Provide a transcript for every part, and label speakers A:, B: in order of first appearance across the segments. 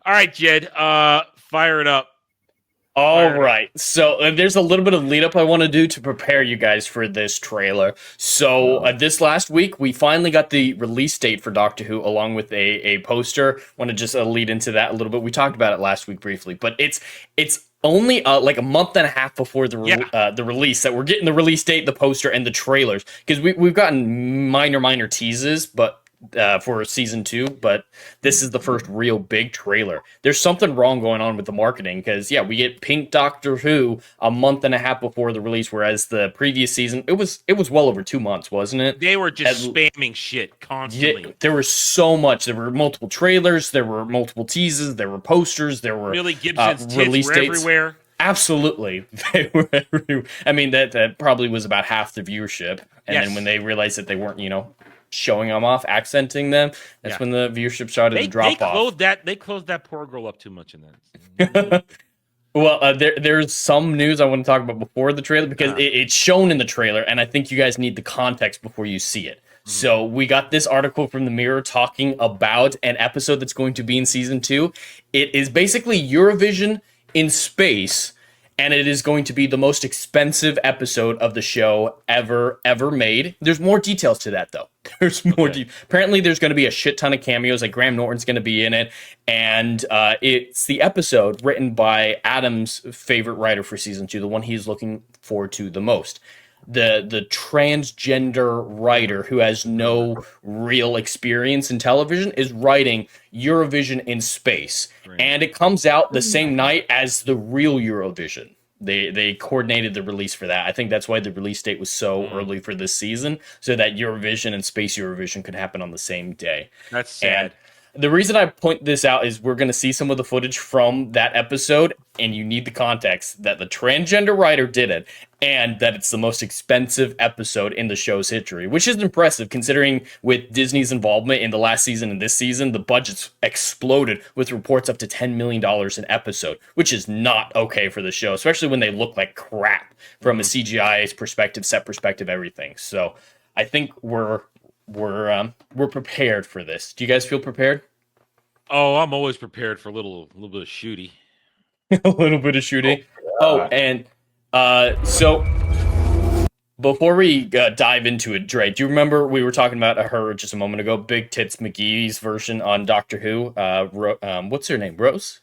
A: All right, Jed. Fire it up.
B: All right. So there's a little bit of lead up I want to do to prepare you guys for this trailer. So this last week, we finally got the release date for Doctor Who along with a poster. Want to just lead into that a little bit. We talked about it last week briefly, but it's only like a month and a half before the release that we're getting the release date, the poster, and the trailers, because we've gotten minor teases, but for season 2, but this is the first real big trailer. There's something wrong going on with the marketing, because we get Pink Doctor Who a month and a half before the release, whereas the previous season it was well over 2 months, wasn't it?
A: They were just spamming shit constantly.
B: Yeah, there was so much. There were multiple trailers, there were multiple teases, there were posters, there were
A: Billy Gibson's tits were everywhere.
B: Absolutely, they were everywhere. I mean, that probably was about half the viewership, and then when they realized that they weren't, showing them off, accenting them, that's when the viewership started to drop off.
A: They closed that poor girl up too much in that.
B: Well, there's some news I want to talk about before the trailer, because it's shown in the trailer, and I think you guys need the context before you see it. So we got this article from the Mirror talking about an episode that's going to be in season 2. It is basically Eurovision in space, and it is going to be the most expensive episode of the show ever made. There's more details to that, though. There's more. Apparently, there's going to be a shit ton of cameos. Like Graham Norton's going to be in it, and it's the episode written by Adam's favorite writer for season 2, the one he's looking forward to the most. The transgender writer who has no real experience in television is writing Eurovision in space, and it comes out the same night as the real Eurovision. They coordinated the release for that. I think that's why the release date was so early for this season, so that Eurovision and Space Eurovision could happen on the same day.
A: That's sad.
B: And the reason I point this out is we're going to see some of the footage from that episode, and you need the context that the transgender writer did it, and that it's the most expensive episode in the show's history, which is impressive considering with Disney's involvement in the last season and this season, the budget's exploded with reports up to $10 million an episode, which is not okay for the show, especially when they look like crap from a CGI perspective, set perspective, everything. So I think we're prepared for this. Do you guys feel prepared?
A: Oh, I'm always prepared for a little bit of shooty.
B: A little bit of shooting. And so before we dive into it, Dre, do you remember we were talking about her just a moment ago? Big Tits McGee's version on Doctor Who. What's her name? Rose?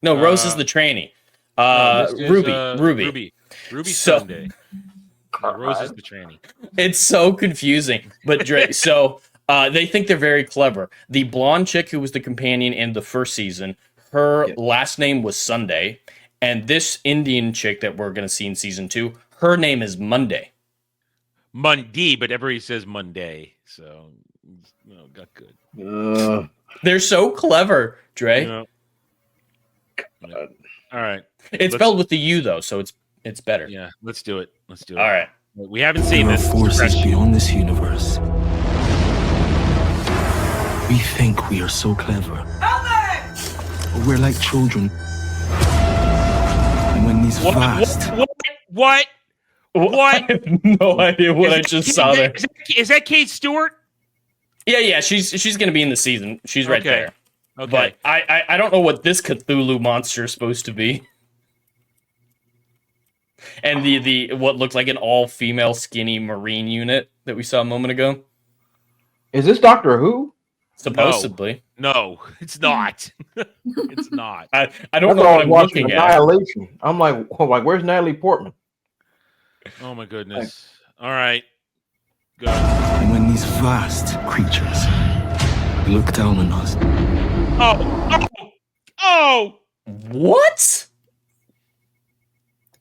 B: No, Rose is the trainee. Ruby.
A: Ruby Sunday. Rose is the tranny.
B: It's so confusing. But Dre, so they think they're very clever. The blonde chick who was the companion in the first season, her last name was Sunday. And this Indian chick that we're going to see in season 2, her name is Monday.
A: Monday, but everybody says Monday. So, got good.
B: They're so clever, Dre.
A: All right.
B: It's spelled with the U, though, so it's better.
A: Yeah, let's do it. All
B: right.
A: We haven't seen this.
C: Forces beyond this universe. We think we are so clever. But we're like children. And when these vast...
A: What?
B: I have no idea what I just saw there.
A: Is that Kate Stewart?
B: Yeah. She's going to be in the season. She's right there.
A: Okay.
B: But I don't know what this Cthulhu monster is supposed to be. And the what looked like an all-female skinny Marine unit that we saw a moment ago.
D: Is this Doctor Who?
B: Supposedly.
A: No, it's not. It's not.
B: I don't know what I'm looking at.
D: Annihilation. I'm like, where's Natalie Portman?
A: Oh my goodness. All right. Go.
C: And when these vast creatures look down on us.
A: Oh!
B: What?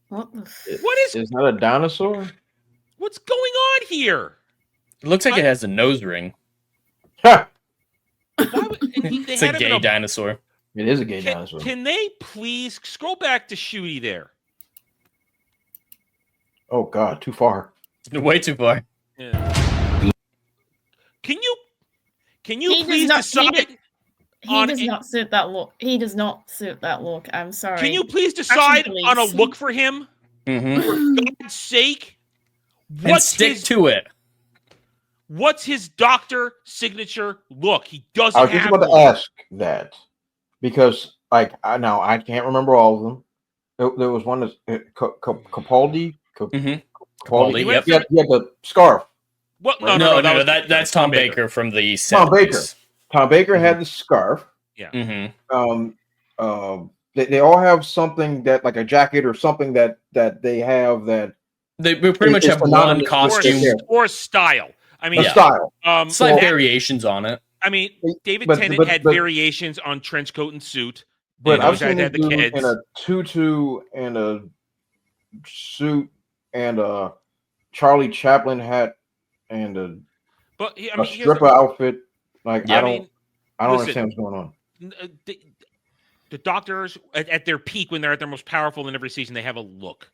E: What
D: Is that a dinosaur?
A: What's going on here?
B: It looks like it has a nose ring.
D: Ha!
B: It's a gay dinosaur.
D: It is a gay dinosaur.
A: Can they please scroll back to Shooty there?
D: Oh God, too far.
B: Way too far.
A: Yeah. Can you please decide?
E: He does not suit that look. He does not suit that look. I'm sorry.
A: Can you please decide on a look for him?
B: Mm-hmm.
A: For God's sake.
B: Stick to it.
A: What's his doctor signature look? He doesn't
D: I was just about to ask that. because like I can't remember all of them. There was one that's Capaldi.
B: Capaldi,
D: Capaldi.
B: yep.
D: He had the scarf.
A: Well,
D: Right?
A: no.
B: That's Tom Baker from the 70s.
D: Tom Baker. Tom Baker had the scarf.
A: Yeah.
D: They all have something that like a jacket or something that they have that
B: they pretty much have one costume
A: or style. I mean,
D: style.
B: Slight variations on it.
A: I mean, David Tennant had variations on trench coat and suit.
D: But I've seen this dude in a tutu and a suit and a Charlie Chaplin hat and a stripper outfit. Like I don't understand what's going on.
A: The doctors at their peak, when they're at their most powerful in every season, they have a look,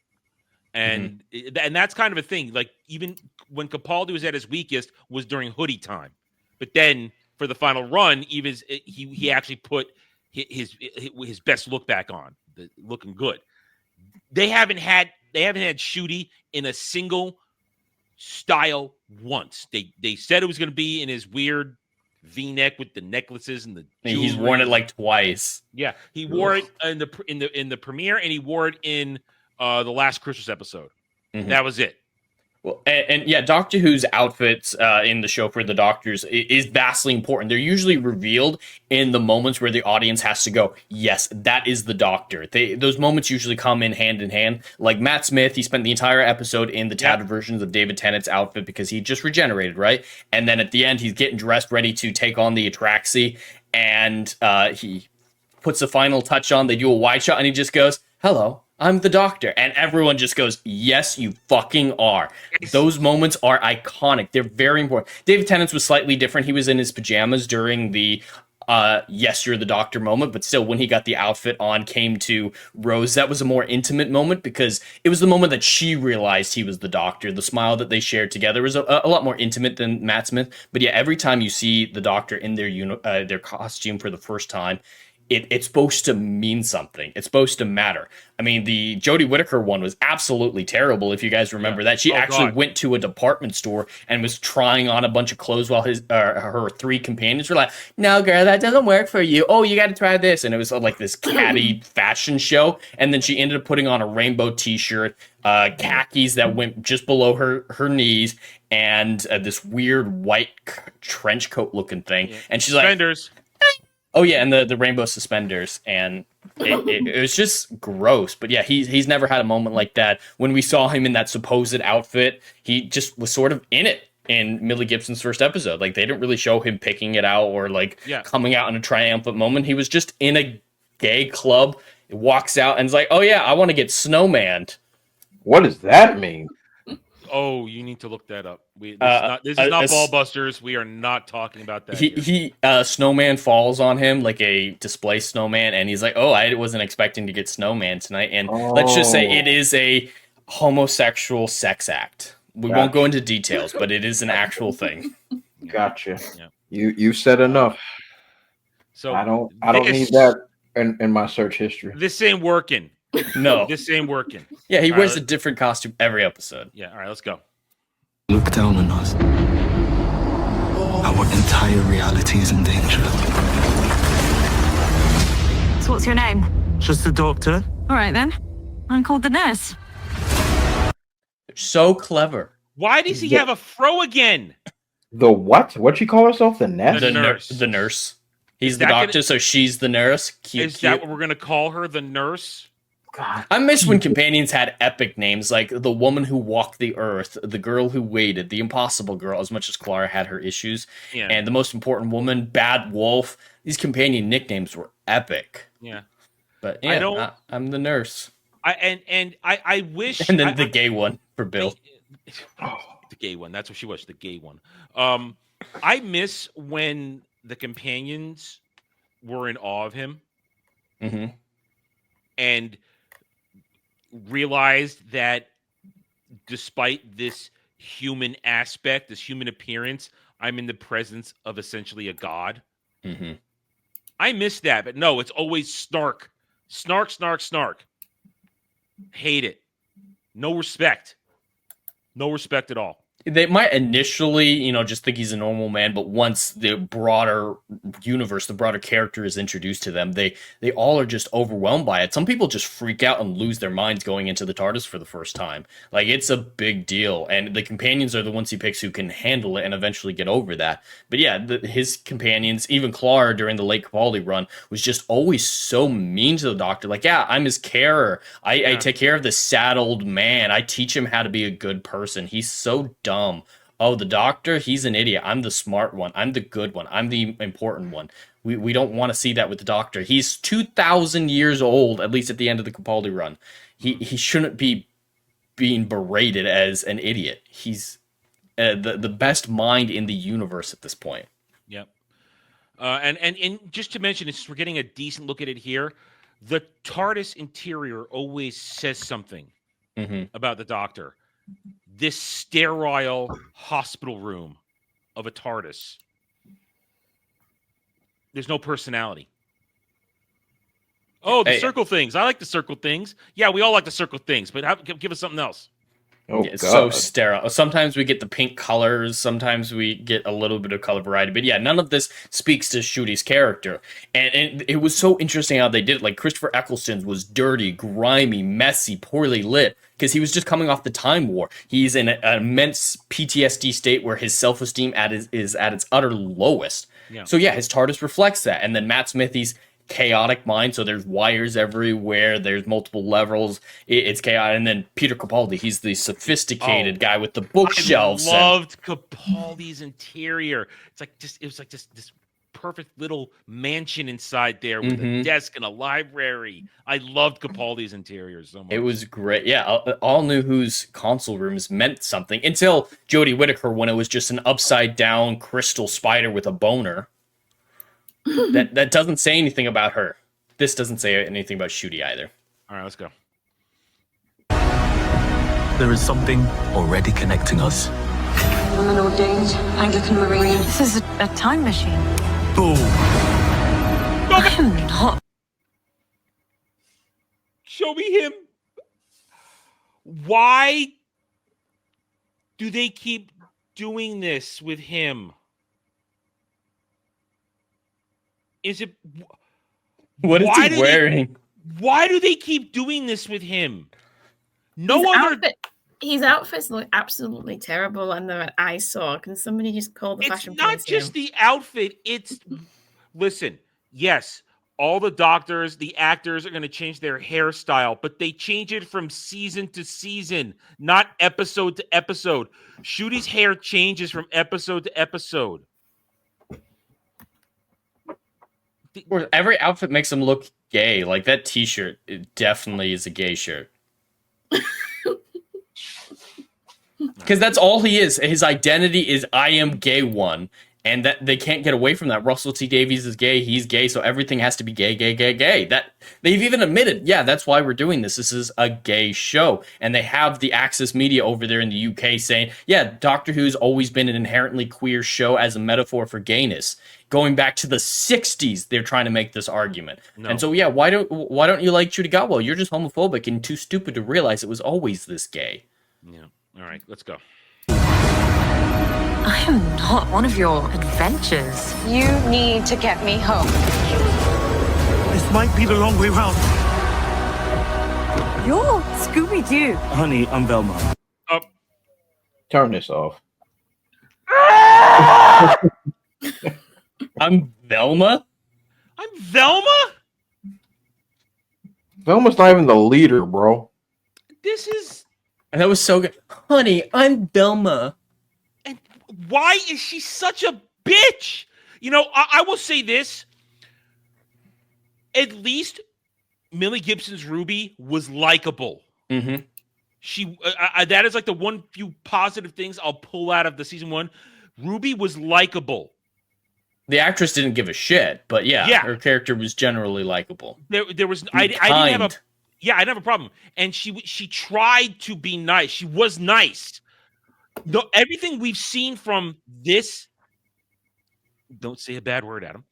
A: and that's kind of a thing. Like even when Capaldi was at his weakest was during hoodie time, but then for the final run, he actually put his best look back on, looking good. They haven't had Ncuti in a single style once. They said it was going to be in his weird V-neck with the necklaces and the jewelry.
B: He's worn it like twice.
A: Yeah, he wore it in the premiere, and he wore it in the last Christmas episode. That was it.
B: Well, and yeah, Doctor Who's outfits in the show for the Doctors is vastly important. They're usually revealed in the moments where the audience has to go, yes, that is the Doctor. Those moments usually come in hand. Like Matt Smith, he spent the entire episode in the tattered versions of David Tennant's outfit because he just regenerated, right? And then at the end, he's getting dressed, ready to take on the Atraxi, and he puts the final touch on. They do a wide shot, and he just goes, hello, I'm the Doctor. And everyone just goes, yes, you fucking are. Those moments are iconic. They're very important. David Tennant's was slightly different. He was in his pajamas during the yes, you're the Doctor moment. But still, when he got the outfit on, came to Rose, that was a more intimate moment because it was the moment that she realized he was the Doctor. The smile that they shared together was a lot more intimate than Matt Smith. But yeah, every time you see the Doctor in their costume for the first time, it's supposed to mean something. It's supposed to matter. I mean, the Jodie Whittaker one was absolutely terrible, if you guys remember that. She went to a department store and was trying on a bunch of clothes while her three companions were like, no, girl, that doesn't work for you. Oh, you got to try this. And it was like this catty fashion show. And then she ended up putting on a rainbow t-shirt, khakis that went just below her knees, and this weird white trench coat looking thing. Yeah. And she's
A: Suspenders.
B: Oh yeah, and the rainbow suspenders, and it was just gross. But yeah, he's never had a moment like that. When we saw him in that supposed outfit, he just was sort of in it in Millie Gibson's first episode. Like they didn't really show him picking it out or coming out in a triumphant moment. He was just in a gay club, walks out and is like, "Oh yeah, I want to get snowmaned."
D: What does that mean?
A: Oh, you need to look that up. This is not Ballbusters. We are not talking about that.
B: He snowman falls on him like a display snowman, and he's like, "Oh, I wasn't expecting to get snowman tonight." And let's just say it is a homosexual sex act. We won't go into details, but it is an actual thing.
D: Gotcha. Yeah. You said enough.
A: So
D: I don't need that in my search history.
A: This ain't working.
B: No,
A: this ain't working.
B: Yeah, he wears a different costume every episode.
A: Yeah, all right, let's go.
C: Look down on us. Our entire reality is in danger.
F: So what's your name?
C: Just the Doctor.
F: All right, then. I'm called the Nurse.
B: They're so clever.
A: Why does he have a fro again?
D: The what? What'd she call herself? The nurse?
B: The nurse. The nurse. He's the Doctor, so she's the nurse.
A: Is that what we're going to call her, the nurse?
B: God. I miss when companions had epic names like the woman who walked the earth, the girl who waited, the impossible girl, as much as Clara had her issues, and the most important woman, Bad Wolf. These companion nicknames were epic.
A: Yeah.
B: But yeah, I'm the nurse.
A: I wish...
B: And then the gay one for Bill.
A: The gay one. That's what she was, the gay one. I miss when the companions were in awe of him.
B: Mm-hmm.
A: And realized that despite this human aspect, this human appearance, I'm in the presence of essentially a god.
B: Mm-hmm.
A: I miss that, but no, it's always snark. Snark. Hate it. No respect. No respect at all.
B: They might initially, just think he's a normal man, but once the broader universe, the broader character is introduced to them, they all are just overwhelmed by it. Some people just freak out and lose their minds going into the TARDIS for the first time. Like, it's a big deal, and the companions are the ones he picks who can handle it and eventually get over that. But yeah, his companions, even Clara during the late Capaldi run, was just always so mean to the Doctor. Like, yeah, I'm his carer. I take care of this sad old man. I teach him how to be a good person. He's so dumb. Oh, the Doctor, he's an idiot. I'm the smart one. I'm the good one. I'm the important one. We don't want to see that with the Doctor. He's 2,000 years old, at least at the end of the Capaldi run. He shouldn't be being berated as an idiot. He's the best mind in the universe at this point.
A: Yep. And just to mention, since we're getting a decent look at it here, the TARDIS interior always says something about the Doctor. This sterile hospital room of a TARDIS. There's no personality. Oh, the circle things. I like the circle things. Yeah, we all like the circle things, but give us something else.
D: Oh,
B: it's so sterile. Sometimes we get the pink colors. Sometimes we get a little bit of color variety. But yeah, none of this speaks to Ncuti's character. And it was so interesting how they did it. Like, Christopher Eccleston's was dirty, grimy, messy, poorly lit, because he was just coming off the Time War. He's in an immense PTSD state where his self-esteem is at its utter lowest. Yeah. So yeah, his TARDIS reflects that. And then Matt Smithy's chaotic mind, so there's wires everywhere, there's multiple levels, it's chaotic. And then Peter Capaldi, he's the sophisticated guy with the bookshelves.
A: I loved Capaldi's interior. It was like this perfect little mansion inside there with a desk and a library. I loved Capaldi's interior so much.
B: It was great. Yeah, all knew whose console rooms meant something until Jodie Whittaker, when it was just an upside down crystal spider with a boner. That doesn't say anything about her. This doesn't say anything about Ncuti either.
A: All right, let's go.
C: There is something already connecting us.
G: I'm an ordained Anglican Marine.
F: This is a time machine.
C: Boom.
F: I'm not.
A: Show me him. Why do they keep doing this with him? Is it?
B: What is he wearing?
A: Why do they keep doing this with him?
E: His outfits look absolutely terrible, and they're an eyesore. Can somebody just call the fashion police?
A: It's not just the outfit. Listen. Yes, all the doctors, the actors are going to change their hairstyle, but they change it from season to season, not episode to episode. Ncuti's hair changes from episode to episode.
B: Every outfit makes him look gay. Like, that t-shirt, it definitely is a gay shirt. Because that's all he is. His identity is I am gay one. And that they can't get away from that. Russell T Davies is gay. He's gay. So everything has to be gay, gay, gay, gay. That they've even admitted, yeah, that's why we're doing this. This is a gay show. And they have the Access Media over there in the UK saying, yeah, Doctor Who's always been an inherently queer show as a metaphor for gayness. Going back to the 60s, they're trying to make this argument. No. And so, yeah, why don't you like Ncuti Gatwa? You're just homophobic and too stupid to realize it was always this gay.
A: Yeah. All right, let's go.
F: I am not one of your adventures.
G: You need to get me home.
C: This might be the long way round.
F: You're Scooby-Doo.
C: Honey, I'm Velma.
D: Turn this off.
B: I'm Velma?
A: I'm Velma?
D: Velma's not even the leader, bro.
A: This is...
B: And that was so good. Honey, I'm Velma.
A: And why is she such a bitch? You know, I will say this. At least Millie Gibson's Ruby was likable.
B: Mm-hmm.
A: She that is like the one few positive things I'll pull out of the season one. Ruby was likable.
B: The actress didn't give a shit, but yeah. Her character was generally likable.
A: There was I didn't have a I didn't have a problem. And she tried to be nice. She was nice. Everything we've seen from this, don't say a bad word, Adam.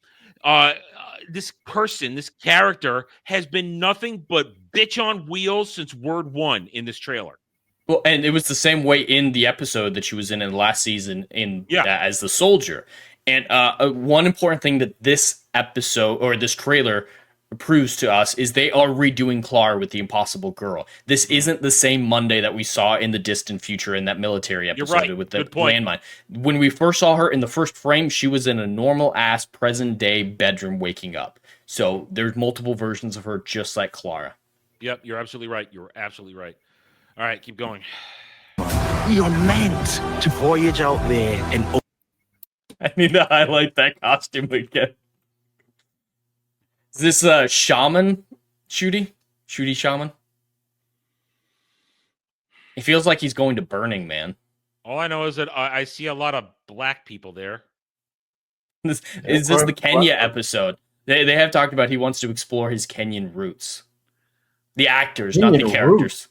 A: This person, this character, has been nothing but bitch on wheels since word one in this trailer.
B: Well, and it was the same way in the episode that she was in the last season as the soldier. And one important thing that this episode or this trailer proves to us is they are redoing Clara with the Impossible Girl. This isn't the same Monday that we saw in the distant future in that military episode with the landmine. When we first saw her in the first frame, she was in a normal ass present day bedroom waking up. So there's multiple versions of her just like Clara.
A: Yep, you're absolutely right. You're absolutely right. All right, keep going.
C: You're meant to voyage out there and...
B: I need to highlight that costume again. Is this shaman? Ncuti shaman? He feels like he's going to Burning Man.
A: All I know is that I see a lot of black people there.
B: Is this the Kenya episode? They have talked about he wants to explore his Kenyan roots. The actors, not the characters.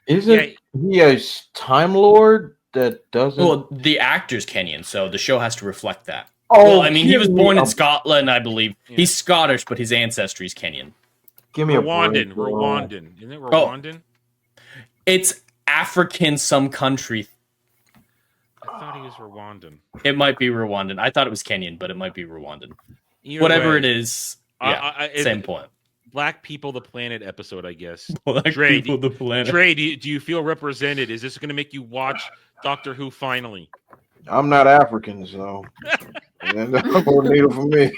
D: Isn't he a Time Lord that doesn't?
B: Well, the actor's Kenyan, so the show has to reflect that.
D: Oh,
B: well, I mean, he was born in Scotland, I believe. Yeah. He's Scottish, but his ancestry is Kenyan.
D: Give me
A: Rwandan. Isn't it Rwandan?
B: Oh, it's African, some country.
A: I thought he was Rwandan.
B: It might be Rwandan. I thought it was Kenyan, but it might be Rwandan.
A: Whatever
B: it is, same point.
A: Black People the Planet episode, I guess.
B: Black People the Planet.
A: Trey, do you feel represented? Is this going to make you watch Doctor Who finally?
D: I'm not African, so that's more needle for me.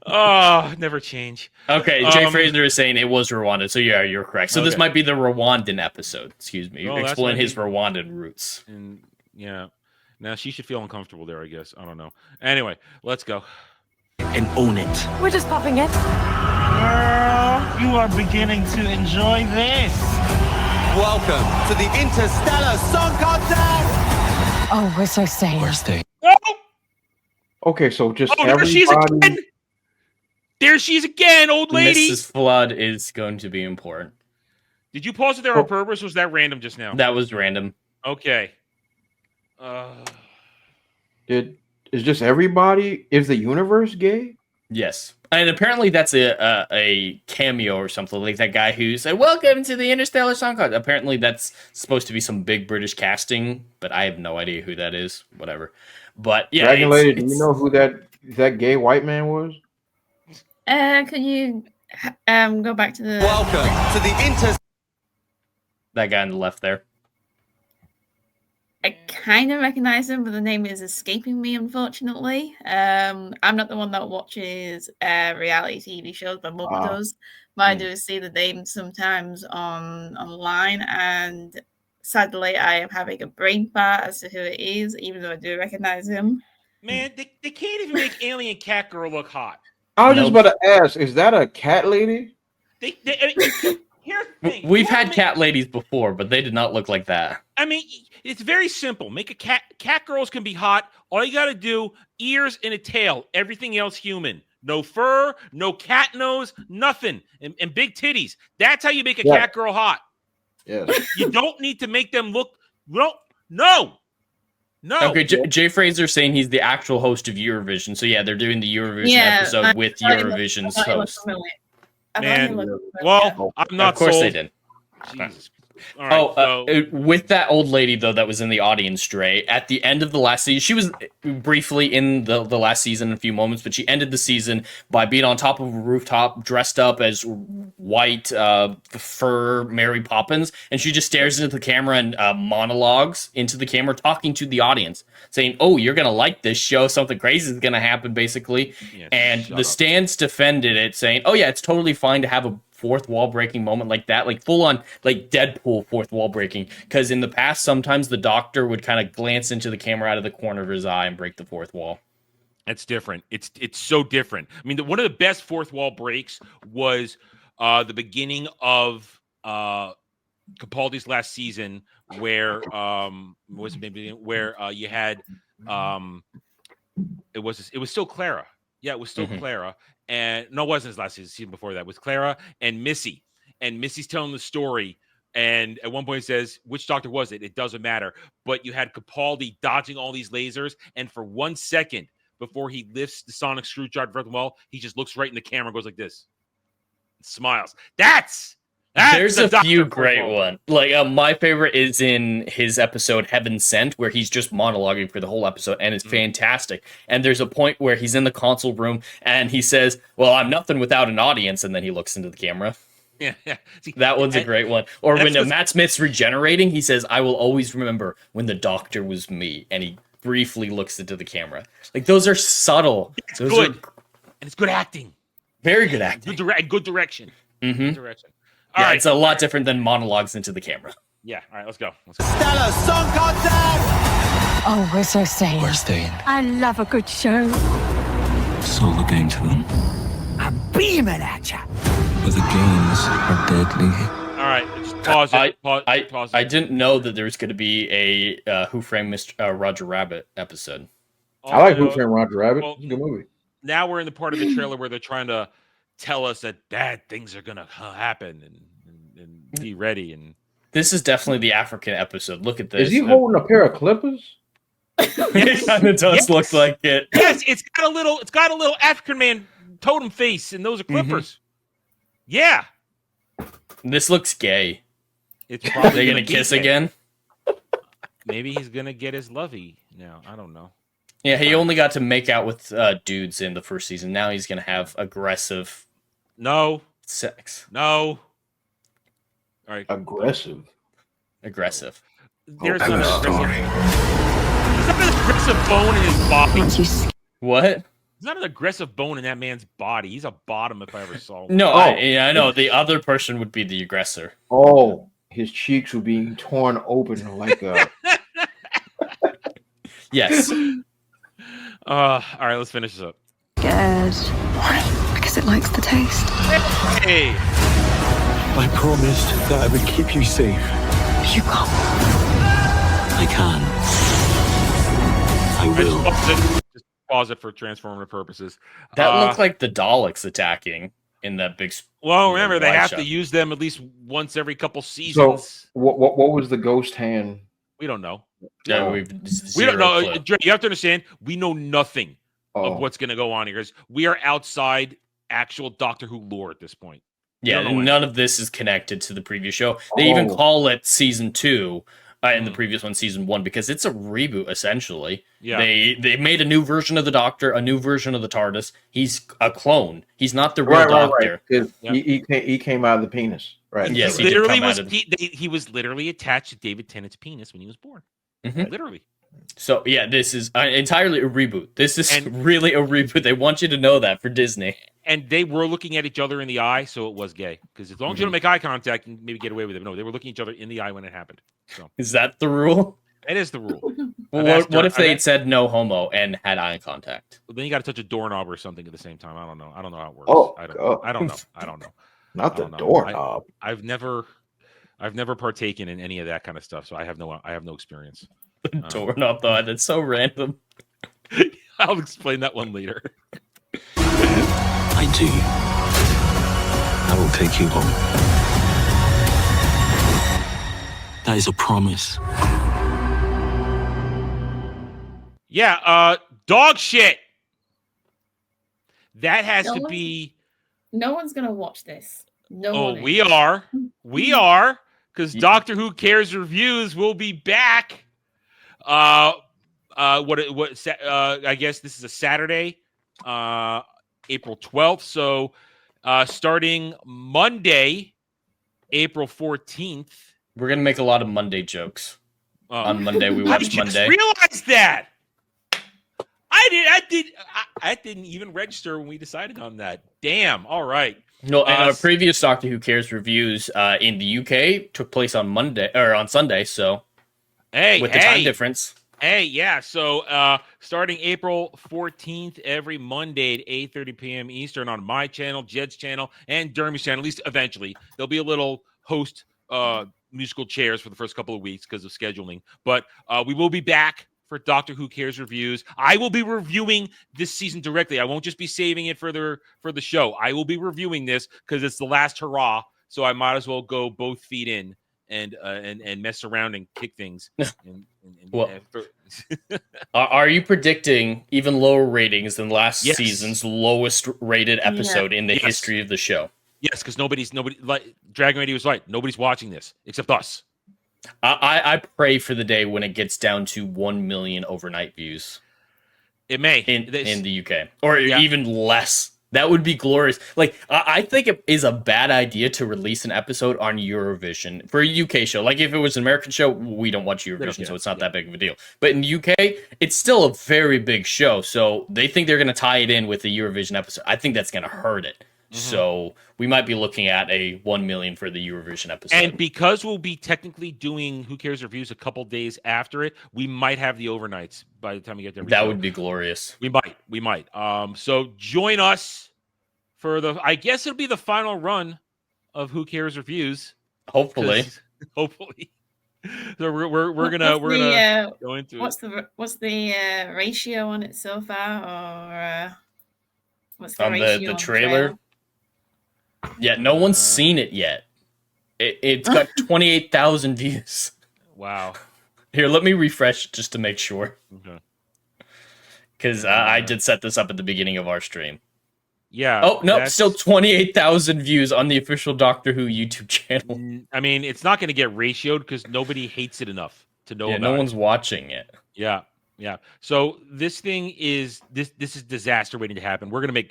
A: Oh, never change.
B: Okay, Jay Fraser is saying it was Rwanda, so yeah, you're correct. So this might be the Rwandan episode. Excuse me. Explain his Rwandan roots.
A: And now she should feel uncomfortable there, I guess. I don't know. Anyway, let's go.
C: And own it.
G: We're just popping in.
C: Girl, you are beginning to enjoy this.
H: Welcome to the Interstellar Song Contest!
G: Oh, we're so staying.
C: We're staying.
A: Oh!
D: Okay, so just
A: there she is again! There she is again, old lady!
B: Mrs. Flood is going to be important.
A: Did you pause it there on purpose, or was that random just now?
B: That was random.
A: Okay.
D: Is just everybody? Is the universe gay?
B: Yes. And apparently that's a cameo or something, like that guy who said, "Welcome to the Interstellar Song Contest." Apparently that's supposed to be some big British casting, but I have no idea who that is. Whatever. But yeah,
D: Dragon Lady, do you know who that gay white man was?
E: Could you go back to the...
H: Welcome to the
B: that guy on the left there.
E: I kind of recognize him, but the name is escaping me, unfortunately. I'm not the one that watches reality TV shows, but mum does. But I do see the name sometimes online, and sadly, I am having a brain fart as to who it is, even though I do recognize him.
A: Man, they can't even make Alien Cat Girl look hot.
D: I was just about to ask, is that a cat lady?
A: Here's the thing.
B: We've had cat ladies before, but they did not look like that.
A: I mean, it's very simple. Make a cat. Cat girls can be hot. All you got to do, ears and a tail. Everything else human. No fur, no cat nose, nothing. And big titties. That's how you make a cat girl hot.
D: Yeah.
A: You don't need to make them look... No.
B: Okay, Jay Fraser saying he's the actual host of Eurovision. So yeah, they're doing the Eurovision episode with Eurovision's host.
A: Man, well, I'm not.
B: Of course
A: sold.
B: they did.
A: Jesus. All right,
B: with that old lady though that was in the audience, Dre, at the end of the last season, she was briefly in the last season in a few moments, but she ended the season by being on top of a rooftop, dressed up as white fur Mary Poppins, and she just stares into the camera and monologues into the camera, talking to the audience, saying, "Oh, you're gonna like this show. Something crazy is gonna happen," basically. Yeah, and the stands defended it, saying, "Oh yeah, it's totally fine to have a fourth wall breaking moment like that, like full on like Deadpool fourth wall breaking, because in the past sometimes the Doctor would kind of glance into the camera out of the corner of his eye and break the fourth wall."
A: It's different. It's so different. I mean, one of the best fourth wall breaks was the beginning of Capaldi's last season, where you had it was still Clara. Yeah, it was still Clara. And no, it wasn't his last season. Season before that was Clara and Missy. And Missy's telling the story. And at one point he says, which Doctor was it? It doesn't matter. But you had Capaldi dodging all these lasers. And for 1 second before he lifts the sonic screwdriver from the wall, he just looks right in the camera and goes like this. And smiles. That's
B: There's a few great ones. Like my favorite is in his episode Heaven Sent, where he's just monologuing for the whole episode, and it's fantastic. And there's a point where he's in the console room and he says, "Well, I'm nothing without an audience," and then he looks into the camera.
A: Yeah. See,
B: that one's a great one. Or when Matt Smith's regenerating, he says, "I will always remember when the doctor was me," and he briefly looks into the camera. Like those are subtle.
A: It's
B: those
A: good, and it's good acting.
B: Very good acting.
A: Good direction.
B: Mm-hmm.
A: Good direction.
B: All right. It's a lot different than monologues into the camera.
A: Yeah. All right, let's go.
H: Stella Song Contest!
G: Oh, we're so staying.
C: We're staying.
F: I love a good show.
C: Solo game to them.
H: I'm beaming at ya!
C: But the games are deadly.
A: All right, just pause it. Pause it.
B: I didn't know that there was going to be a Who Framed Roger Rabbit episode.
D: I like Who Framed Roger Rabbit. It's a good movie.
A: Now we're in the part of the trailer where they're trying to tell us that bad things are gonna happen and be ready. And
B: this is definitely the African episode. Look at this.
D: Is he holding a pair of clippers?
B: It kind of does look like it.
A: Yes, it's got a little African man totem face, and those are clippers. Yeah,
B: this looks gay.
A: It's probably
B: they're gonna kiss again.
A: Maybe he's gonna get his lovey now. I don't know.
B: Yeah, he only got to make out with dudes in the first season. Now he's gonna have aggressive.
A: No
B: sex.
A: No. All right.
B: Aggressive.
A: There's not an aggressive bone in his body.
B: What?
A: There's not an aggressive bone in that man's body. He's a bottom if I ever saw one.
B: No, I know. The other person would be the aggressor.
D: Oh, his cheeks were being torn open like a.
B: Yes.
A: All right, let's finish this up.
F: Scared. Why? Because it likes the taste.
A: Hey!
C: I promised that I would keep you safe.
F: You can't.
C: I can. I will.
A: Just pause it for transformative purposes.
B: That looked like the Daleks attacking in that big.
A: Well, remember they have
B: shot.
A: to use them at least once every couple seasons.
D: So what was the ghost hand?
A: We don't know.
B: Yeah,
A: we don't know. Dre, you have to understand, we know nothing of what's going to go on here because we are outside actual Doctor Who lore at this point.
B: Yeah, none of this is connected to the previous show. They even call it season 2, and the previous one season 1 because it's a reboot essentially.
A: Yeah,
B: they made a new version of the Doctor, a new version of the TARDIS. He's a clone. He's not the real Doctor.
D: Right. He came out of the penis. Right.
B: Yes,
A: he was literally attached to David Tennant's penis when he was born.
B: Mm-hmm.
A: Literally.
B: So yeah, this is entirely a reboot. This is really a reboot. They want you to know that for Disney.
A: And they were looking at each other in the eye, so it was gay. Because as long as you don't make eye contact and maybe get away with it, no, they were looking each other in the eye when it happened. So
B: is that the rule?
A: It is the rule.
B: Well, what if they had said no homo and had eye contact?
A: Well, then you got to touch a doorknob or something at the same time. I don't know. I don't know how it works.
D: Oh,
A: I don't know.
D: Not the doorknob.
A: I've never partaken in any of that kind of stuff, so I have no experience.
B: Doorknob though, that's so random.
A: I'll explain that one later.
C: I do. I will take you home. That is a promise.
A: Yeah, dog shit. That has to be.
E: No one's gonna watch this. No.
A: We are, because Doctor Who Cares reviews will be back. I guess this is a Saturday, April 12th. So, starting Monday, April 14th.
B: We're gonna make a lot of Monday jokes. On Monday, we watch Monday.
A: I just realized that. I didn't even register when we decided on that. Damn. All right.
B: No, and our previous Doctor Who Cares reviews in the UK took place on Monday or on Sunday. So, with the time difference.
A: Hey, yeah. So, starting April 14th, every Monday at 8:30 p.m. Eastern on my channel, Jed's channel, and Dermy's channel. At least eventually, there'll be a little host musical chairs for the first couple of weeks because of scheduling. But we will be back for Doctor Who Cares reviews. I will be reviewing this season directly. I won't just be saving it for the show. I will be reviewing this because it's the last hurrah. So I might as well go both feet in and mess around and kick things.
B: Are you predicting even lower ratings than last season's lowest rated episode in the history of the show?
A: Yes, because nobody like Dragon Radio was right. Nobody's watching this except us.
B: I pray for the day when it gets down to 1 million overnight views.
A: It may
B: in the UK, or even less. That would be glorious. Like, I think it is a bad idea to release an episode on Eurovision for a UK show. Like, if it was an American show, we don't watch Eurovision, so it's not that big of a deal. But in UK, it's still a very big show. So they think they're going to tie it in with the Eurovision episode. I think that's going to hurt it. So we might be looking at a 1 million for the Eurovision episode.
A: And because we'll be technically doing Who Cares reviews a couple days after it, we might have the overnights by the time we get there.
B: That would be glorious.
A: We might. So join us for I guess it'll be the final run of Who Cares reviews.
B: Hopefully.
A: So we're gonna go into it.
E: What's the ratio on it so far, or what's the ratio
B: the trailer? Yeah, no one's seen it yet. It's got 28,000 views.
A: Wow.
B: Here, let me refresh just to make sure.
A: Okay.
B: Because I did set this up at the beginning of our stream.
A: Yeah.
B: Oh, no, still 28,000 views on the official Doctor Who YouTube channel.
A: I mean, it's not going to get ratioed because nobody hates it enough to know about it.
B: No one's watching it.
A: Yeah. Yeah. So this thing is this is disaster waiting to happen. We're gonna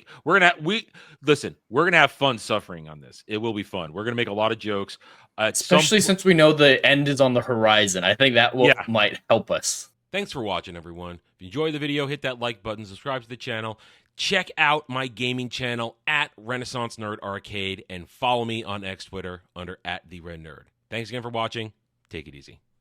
A: have fun suffering on this. It will be fun. We're gonna make a lot of jokes.
B: Especially since we know the end is on the horizon. I think that might help us.
A: Thanks for watching, everyone. If you enjoyed the video, hit that like button, subscribe to the channel. Check out my gaming channel at Renaissance Nerd Arcade and follow me on X Twitter under @TheRedNerd. Thanks again for watching. Take it easy.